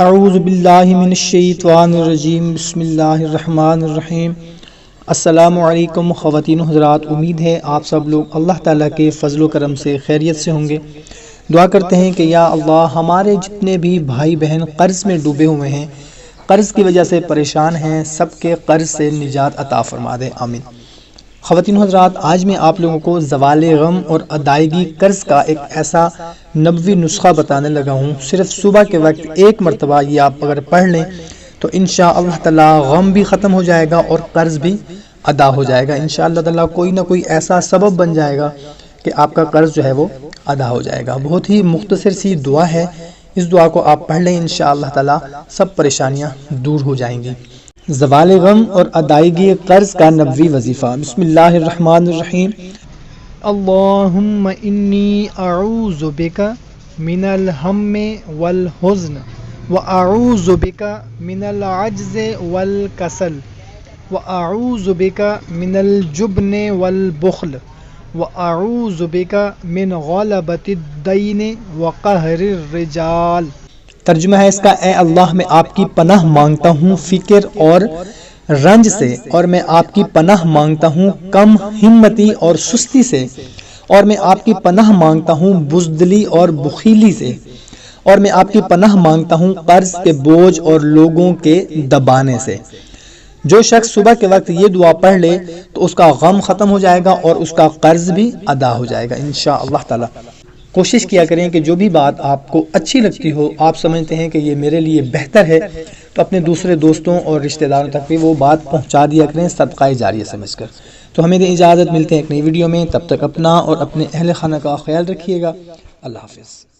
اعوذ باللہ من الشیطان الرجیم بسم اللہ الرحمن الرحیم۔ السلام علیکم خواتین و حضرات، امید ہے آپ سب لوگ اللہ تعالیٰ کے فضل و کرم سے خیریت سے ہوں گے۔ دعا کرتے ہیں کہ یا اللہ ہمارے جتنے بھی بھائی بہن قرض میں ڈوبے ہوئے ہیں، قرض کی وجہ سے پریشان ہیں، سب کے قرض سے نجات عطا فرما دے، آمین۔ خواتین و حضرات، آج میں آپ لوگوں کو زوال غم اور ادائیگی قرض کا ایک ایسا نبوی نسخہ بتانے لگا ہوں۔ صرف صبح کے وقت ایک مرتبہ یہ آپ اگر پڑھ لیں تو انشاءاللہ تعالی غم بھی ختم ہو جائے گا اور قرض بھی ادا ہو جائے گا۔ انشاءاللہ تعالی کوئی نہ کوئی ایسا سبب بن جائے گا کہ آپ کا قرض جو ہے وہ ادا ہو جائے گا۔ بہت ہی مختصر سی دعا ہے، اس دعا کو آپ پڑھ لیں، انشاءاللہ تعالی سب پریشانیاں دور ہو جائیں گی۔ زوال غم اور ادائیگی قرض کا نبوی وظیفہ۔ بسم اللہ الرحمن الرحیم۔ اللہم انی اعوذ بک من الہم والحزن واعوذ بک من العجز والکسل واعوذ بک من الجبن والبخل واعوذ بک من غلبۃ الدین وقہر الرجال۔ ترجمہ ہے اس کا، اے اللہ میں آپ کی پناہ مانگتا ہوں فکر اور رنج سے، اور میں آپ کی پناہ مانگتا ہوں کم ہمتی اور سستی سے، اور میں آپ کی پناہ مانگتا ہوں بزدلی اور بخیلی سے، اور میں آپ کی پناہ مانگتا ہوں قرض کے بوجھ اور لوگوں کے دبانے سے۔ جو شخص صبح کے وقت یہ دعا پڑھ لے تو اس کا غم ختم ہو جائے گا اور اس کا قرض بھی ادا ہو جائے گا انشاءاللہ تعالی۔ کوشش کیا کریں کہ جو بھی بات آپ کو اچھی لگتی ہو، آپ سمجھتے ہیں کہ یہ میرے لیے بہتر ہے، تو اپنے دوسرے دوستوں اور رشتہ داروں تک بھی وہ بات پہنچا دیا کریں صدقہ جاریہ سمجھ کر۔ تو ہمیں دیں اجازت، ملتے ہیں ایک نئی ویڈیو میں، تب تک اپنا اور اپنے اہل خانہ کا خیال رکھیے گا۔ اللہ حافظ۔